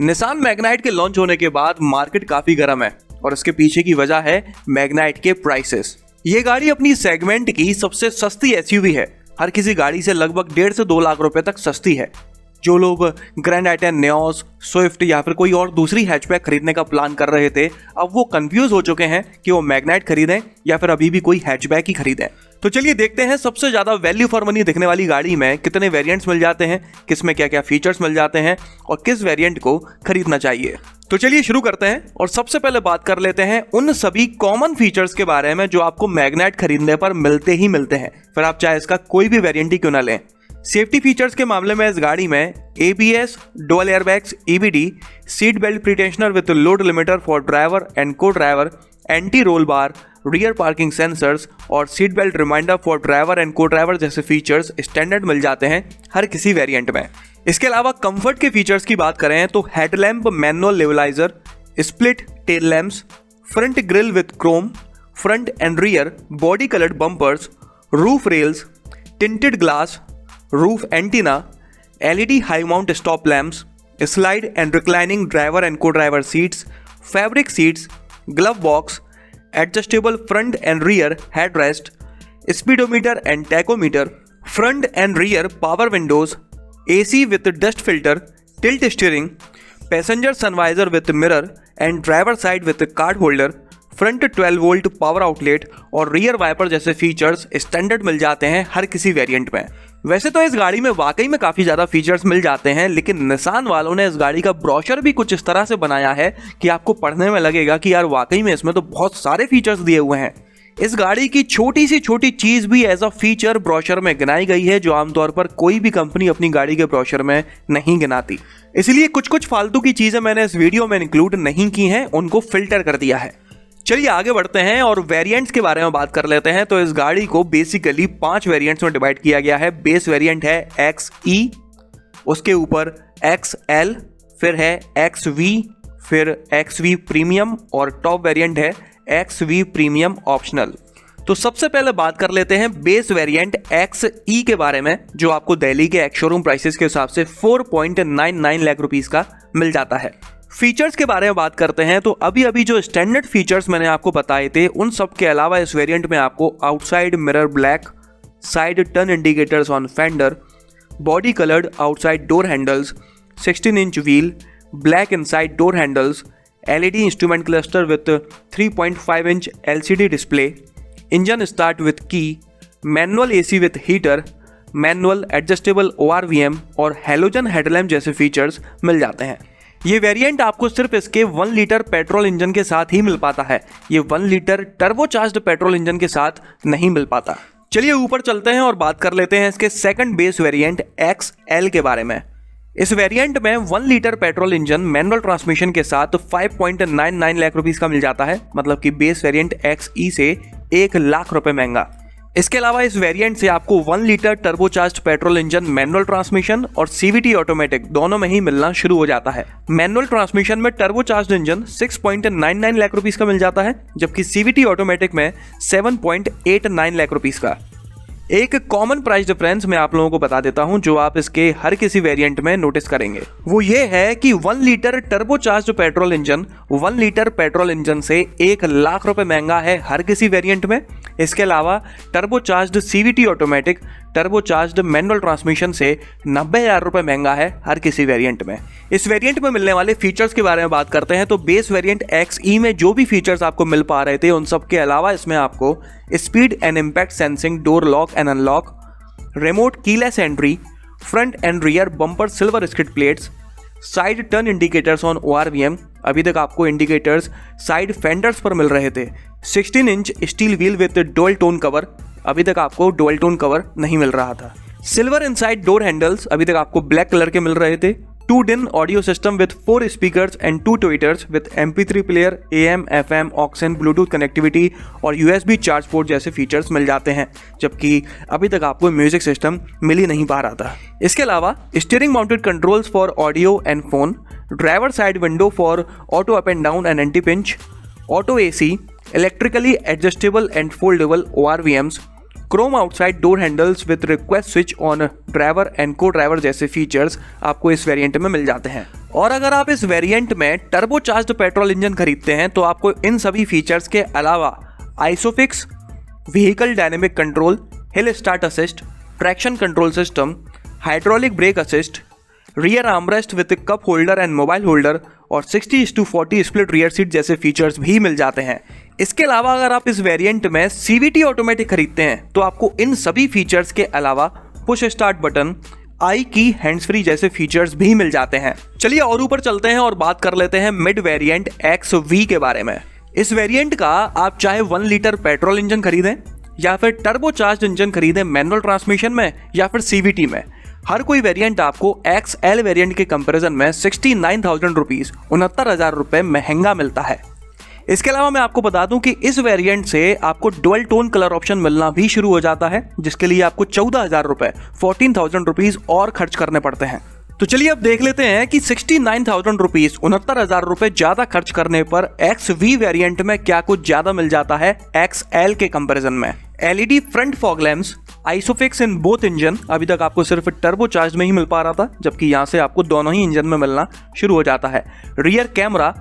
Nissan Magnite के launch होने के बाद मार्केट काफी गर्म है और इसके पीछे की वजह है मैग्नाइट के प्राइसेस। ये गाड़ी अपनी सेगमेंट की सबसे सस्ती एसयूवी है, हर किसी गाड़ी से लगभग 1.5 से 2 लाख रुपए तक सस्ती है। जो लोग ग्रैंड आइटेन, नियोस, स्विफ्ट या फिर कोई और दूसरी हैचबैक खरीदने का प्लान कर रहे थे, अब वो कंफ्यूज हो चुके हैं कि वो मैग्नाइट खरीदें या फिर अभी भी कोई हैचबैक ही खरीदें। तो चलिए देखते हैं सबसे ज्यादा वैल्यू फॉर मनी दिखने वाली गाड़ी में कितने वेरिएंट्स मिल जाते हैं, किसमें क्या क्या फीचर्स मिल जाते हैं और किस वेरिएंट को खरीदना चाहिए। तो चलिए शुरू करते हैं और सबसे पहले बात कर लेते हैं उन सभी कॉमन फीचर्स के बारे में जो आपको मैग्नाइट खरीदने पर मिलते ही मिलते हैं, फिर आप चाहे इसका कोई भी वेरिएंट ही क्यों ना लें। सेफ्टी फीचर्स के मामले में इस गाड़ी में ABS, dual airbags, EBD, seat belt pretensioner with load limiter for driver and co driver, anti roll bar, rear parking sensors और seat belt reminder for driver and co driver जैसे features standard मिल जाते हैं हर किसी variant में। इसके अलावा comfort के फीचर्स की बात करें तो headlamp manual levelizer, split tail lamps, front grille with chrome, front and rear body coloured bumpers, roof rails, tinted glass, roof antenna, LED high mount stop lamps, slide and reclining driver and co driver seats, fabric seats, glove box, adjustable front and rear headrest, speedometer and tachometer, front and rear power windows, AC with dust filter, tilt steering, passenger sun visor with mirror and driver side with card holder, front 12 volt power outlet और rear wiper जैसे features standard मिल जाते हैं हर किसी variant में। वैसे तो इस गाड़ी में वाकई में काफ़ी ज़्यादा फीचर्स मिल जाते हैं, लेकिन निसान वालों ने इस गाड़ी का ब्रोशर भी कुछ इस तरह से बनाया है कि आपको पढ़ने में लगेगा कि यार वाकई में इसमें तो बहुत सारे फीचर्स दिए हुए हैं। इस गाड़ी की छोटी सी छोटी चीज़ भी एज अ फीचर ब्रोशर में गिनाई गई है, जो आमतौर पर कोई भी कंपनी अपनी गाड़ी के ब्रोशर में नहीं गिनाती। इसलिए कुछ कुछ फालतू की चीज़ें मैंने इस वीडियो में इंक्लूड नहीं की हैं, उनको फिल्टर कर दिया है। चलिए आगे बढ़ते हैं और वेरिएंट्स के बारे में बात कर लेते हैं। तो इस गाड़ी को बेसिकली 5 वेरिएंट्स में डिवाइड किया गया है। बेस वेरिएंट है XE, उसके ऊपर XL, फिर है XV, फिर XV प्रीमियम और टॉप वेरिएंट है XV प्रीमियम ऑप्शनल। तो सबसे पहले बात कर लेते हैं बेस वेरिएंट XE के बारे में, जो आपको दिल्ली के एक्स शोरूम प्राइसेस के हिसाब से 4.99 लाख रुपीस का मिल जाता है। फीचर्स के बारे में बात करते हैं तो अभी अभी जो स्टैंडर्ड फीचर्स मैंने आपको बताए थे, उन सब के अलावा इस वेरिएंट में आपको outside mirror black, side turn indicators on fender, body coloured outside door handles, 16 inch wheel, black inside door handles, LED instrument cluster with 3.5 inch LCD display, engine start with key, manual AC with heater, manual adjustable ORVM और halogen headlamp जैसे features मिल जाते हैं। ये variant आपको सिर्फ इसके 1 litre petrol engine के साथ ही मिल पाता है, ये 1 लीटर टर्बोचार्ज्ड पेट्रोल इंजन के साथ नहीं मिल पाता। चलिए ऊपर चलते हैं और बात कर लेते हैं इसके सेकंड बेस वेरिएंट XL के बारे में। इस वेरिएंट में 1 litre petrol engine manual transmission के साथ 5.99 लाख रुपीस का मिल जाता है, मतलब कि बेस वेरिएंट XE से 1 लाख रुपए महंगा। इसके अलावा इस वेरिएंट से आपको 1 litre turbocharged petrol engine manual transmission और CVT ऑटोमेटिक दोनों में ही मिलना शुरू हो जाता है। मैनुअल ट्रांसमिशन में टर्बोचार्ज्ड इंजन 6.99 लाख रुपीस का मिल जाता है, जबकि CVT ऑटोमेटिक में 7.89 लाख रुपीस का। एक कॉमन प्राइस डिफरेंस मैं आप लोगों को बता देता हूं जो आप इसके हर किसी वेरिएंट में नोटिस करेंगे, वो ये है कि 1 litre turbocharged petrol engine 1 litre petrol engine से 1 लाख रुपए महंगा है हर किसी वेरिएंट में। इसके अलावा turbocharged CVT automatic turbocharged manual transmission से 90,000 रुपए महंगा है हर किसी वेरिएंट में। इस वेरिएंट में मिलने वाले फीचर्स के बारे में बात करते हैं तो बेस वेरिएंट XE में जो भी फीचर्स आपको मिल पा रहे थे, उन सब के अलावा इसमें आपको speed and impact sensing, door lock and unlock, remote keyless entry, front and rear bumper silver skid plates, side turn indicators on ORVM, अभी तक आपको इंडिकेटर्स साइड फेंडर्स पर मिल रहे थे, 16 inch steel wheel with dual tone cover, अभी तक आपको dual tone cover नहीं मिल रहा था, सिल्वर इनसाइड डोर हैंडल्स, अभी तक आपको ब्लैक कलर के मिल रहे थे, 2-DIN audio system with 4 speakers and 2 tweeters with MP3 player, AM, FM, AUX, Bluetooth connectivity और USB चार्ज पोर्ट जैसे फीचर्स मिल जाते हैं, जबकि अभी तक आपको म्यूजिक सिस्टम मिल ही नहीं पा रहा था। इसके अलावा steering mounted controls for audio and phone, driver side window for auto up and down and anti pinch, auto AC, electrically adjustable and foldable ORVMs, Chrome outside door handles with request switch on driver and co driver जैसे features आपको इस variant में मिल जाते हैं। और अगर आप इस वेरिएंट में टर्बोचार्ज्ड पेट्रोल इंजन खरीदते हैं तो आपको इन सभी फीचर्स के अलावा isofix, vehicle dynamic control, hill start assist, traction control system, hydraulic brake assist, rear armrest with cup holder and mobile holder और 60:40 स्प्लिट रियर सीट जैसे फीचर्स भी मिल जाते हैं। इसके अलावा अगर आप इस वेरिएंट में CVT ऑटोमेटिक खरीदते हैं तो आपको इन सभी फीचर्स के अलावा पुश स्टार्ट बटन, आई की, हैंड्स फ्री जैसे फीचर्स भी मिल जाते हैं। चलिए और ऊपर चलते हैं और बात कर लेते हैं मिड वेरिएंट XV के बारे में। इस वेरिएंट का आप चाहे 1 लीटर पेट्रोल इंजन खरीदें या फिर टर्बोचार्ज्ड इंजन खरीदें मैनुअल ट्रांसमिशन में या फिर CVT में, हर कोई वेरिएंट आपको XL वेरिएंट के कंपैरिजन में 69,000 रुपीज़ 69,000 रुपये महंगा मिलता है। इसके अलावा मैं आपको बता दूं कि इस वेरिएंट से आपको डुअल टोन कलर ऑप्शन मिलना भी शुरू हो जाता है, जिसके लिए आपको 14,000 रुपये 14,000 रुपीज़ और खर्च करने पड़ते हैं। तो चलिए अब देख लेते हैं कि 69,000 रुपीज़ 69,000 रुपये ज़्यादा खर्च करने पर XV वेरिएंट में क्या कुछ ज़्यादा मिल जाता है XL के कंपैरिजन में। LED front fog lamps, isofix in both engine, अभी तक आपको सिर्फ टर्बोचार्ज में ही मिल पा रहा था, जबकि यहाँ से आपको दोनों ही इंजन में मिलना शुरू हो जाता है। रियर कैमरा,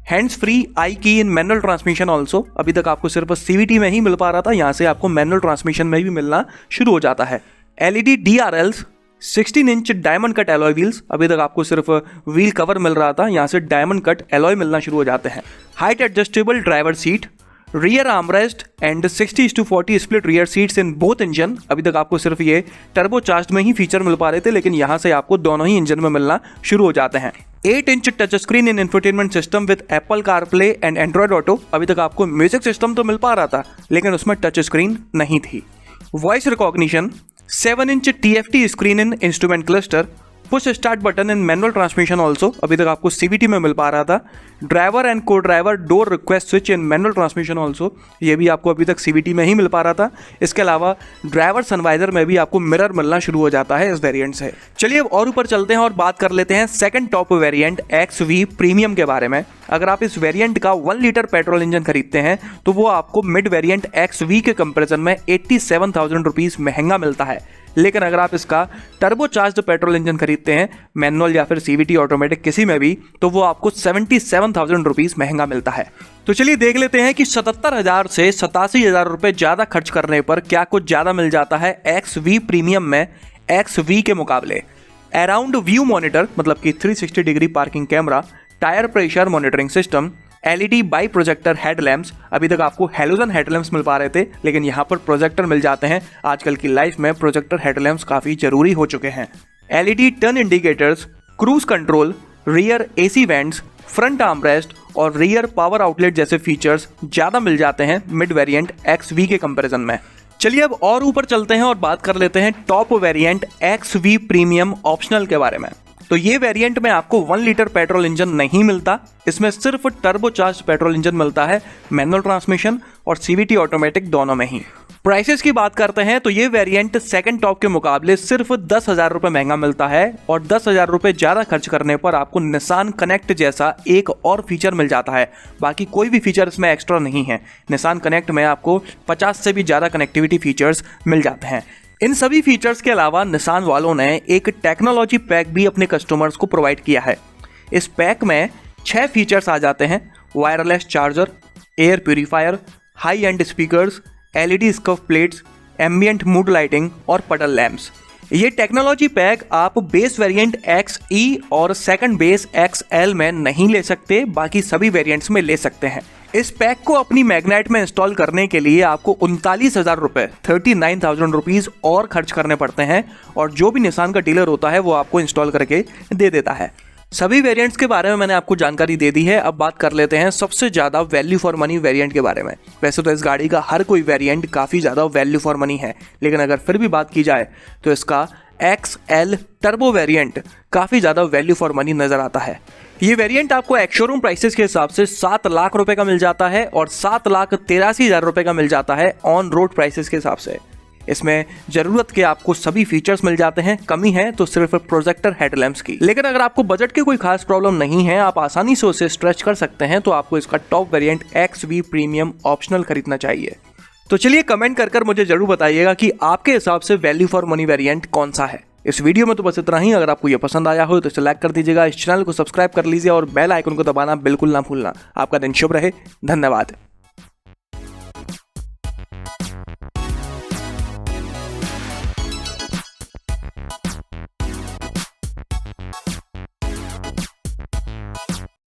हैंड्स फ्री, आई की इन मैनुअल ट्रांसमिशन ऑल्सो, अभी तक आपको सिर्फ CVT में ही मिल पा रहा था, यहाँ से आपको मैनुअल ट्रांसमिशन में भी मिलना शुरू हो जाता है। LED DRLs, 16 inch diamond cut alloy wheels, अभी तक आपको सिर्फ व्हील कवर मिल रहा था, यहाँ से डायमंड कट एलॉय मिलना शुरू हो जाते हैं। Height adjustable driver seat, rear armrest and 60:40 split rear seats in both engine, अभी तक आपको सिर्फ ये टर्बोचार्ज्ड में ही फीचर मिल पा रहे थे, लेकिन यहाँ से आपको दोनों ही इंजन में मिलना शुरू हो जाते हैं। 8 inch touch screen in infotainment system with Apple CarPlay and Android auto, अभी तक आपको म्यूजिक सिस्टम तो मिल पा रहा था लेकिन उसमें टच स्क्रीन नहीं थी। Voice recognition, 7 inch TFT screen in instrument cluster, push start button in manual transmission also, अभी तक आपको CVT में मिल पा रहा था। Driver and co driver door request switch in manual transmission also, ये भी आपको अभी तक CVT में ही मिल पा रहा था। इसके अलावा ड्राइवर सनवाइजर में भी आपको मिरर मिलना शुरू हो जाता है इस वेरिएंट से। चलिए अब और ऊपर चलते हैं और बात कर लेते हैं second top variant XV premium के बारे में। अगर आप इस वेरिएंट का 1 लीटर पेट्रोल इंजन खरीदते हैं तो वो आपको मिड वेरिएंट XV के कंपैरिजन में 87,000 रुपीज़ महंगा मिलता है, लेकिन अगर आप इसका टर्बोचार्ज्ड पेट्रोल इंजन खरीदते हैं मैनुअल या फिर CVT ऑटोमेटिक किसी में भी, तो वो आपको 77,000 रुपीज़ महंगा मिलता है। तो चलिए देख लेते हैं कि 77,000 से 87,000 रुपये ज़्यादा खर्च करने पर क्या कुछ ज़्यादा मिल जाता है XV प्रीमियम में XV के मुकाबले। अराउंड व्यू मॉनिटर, मतलब कि 360 degree parking camera, tyre pressure monitoring system, LED by projector headlamps, अभी तक आपको हेलोजन हेडलैम्प्स मिल पा रहे थे लेकिन यहाँ पर प्रोजेक्टर मिल जाते हैं। आजकल की लाइफ में प्रोजेक्टर हेडलैम्प्स काफ़ी ज़रूरी हो चुके हैं। LED turn indicators, cruise control, rear AC vents, front armrest और रियर पावर आउटलेट जैसे फीचर्स ज़्यादा मिल जाते हैं मिड वेरिएंट XV के कंपैरिजन में। चलिए अब और ऊपर चलते हैं और बात कर लेते हैं top variant XV premium optional के बारे में। तो ये वेरिएंट में आपको 1 लीटर पेट्रोल इंजन नहीं मिलता, इसमें सिर्फ टर्बोचार्ज्ड पेट्रोल इंजन मिलता है मैनुअल ट्रांसमिशन और CVT ऑटोमेटिक दोनों में ही। प्राइसेस की बात करते हैं तो ये वेरिएंट सेकंड टॉप के मुकाबले सिर्फ 10,000 रुपये महंगा मिलता है और 10,000 रुपये ज़्यादा खर्च करने पर आपको निसान कनेक्ट जैसा एक और फीचर मिल जाता है। बाकी कोई भी फीचर इसमें एक्स्ट्रा नहीं है। निसान कनेक्ट में आपको 50 से भी ज़्यादा कनेक्टिविटी फीचर्स मिल जाते हैं। इन सभी फीचर्स के अलावा निसान वालों ने एक टेक्नोलॉजी पैक भी अपने कस्टमर्स को प्रोवाइड किया है। इस पैक में 6 फीचर्स आ जाते हैं: wireless charger, air purifier, high and speakers, LED scuff plates, ambient mood lighting और पडल लैंप्स। ये टेक्नोलॉजी पैक आप बेस वेरिएंट XE और सेकंड बेस XL में नहीं ले सकते, बाकी सभी वेरिएंट्स में ले सकते हैं। इस पैक को अपनी मैग्नाइट में इंस्टॉल करने के लिए आपको 39,000 रुपये 39,000 रुपीज़ और खर्च करने पड़ते हैं और जो भी निसान का डीलर होता है वो आपको इंस्टॉल करके दे देता है। सभी वेरिएंट्स के बारे में मैंने आपको जानकारी दे दी है। अब बात कर लेते हैं सबसे ज़्यादा वैल्यू फॉर मनी वेरिएंट के बारे में। वैसे तो इस गाड़ी का हर कोई वेरिएंट काफ़ी ज़्यादा वैल्यू फॉर मनी है, लेकिन अगर फिर भी बात की जाए तो इसका XL टर्बो वेरिएंट काफी ज्यादा वैल्यू फॉर मनी नजर आता है। ये वेरिएंट आपको एक्स-शोरूम प्राइसेस के हिसाब से 7 लाख रुपए का मिल जाता है और 7,83,000 रुपए का मिल जाता है ऑन रोड प्राइसेस के हिसाब से। इसमें जरूरत के आपको सभी फीचर्स मिल जाते हैं, कमी है तो सिर्फ प्रोजेक्टर हेडलैम्प्स की। लेकिन अगर आपको बजट की कोई खास प्रॉब्लम नहीं है, आप आसानी से उसे स्ट्रेच कर सकते हैं, तो आपको इसका top variant XV premium optional खरीदना चाहिए। तो चलिए कमेंट कर मुझे जरूर बताइएगा कि आपके हिसाब से वैल्यू फॉर मनी वेरिएंट कौन सा है। इस वीडियो में तो बस इतना ही। अगर आपको ये पसंद आया हो तो इसे लाइक कर दीजिएगा, इस चैनल को सब्सक्राइब कर लीजिए और बेल आइकन को दबाना बिल्कुल ना भूलना। आपका दिन शुभ रहे। धन्यवाद।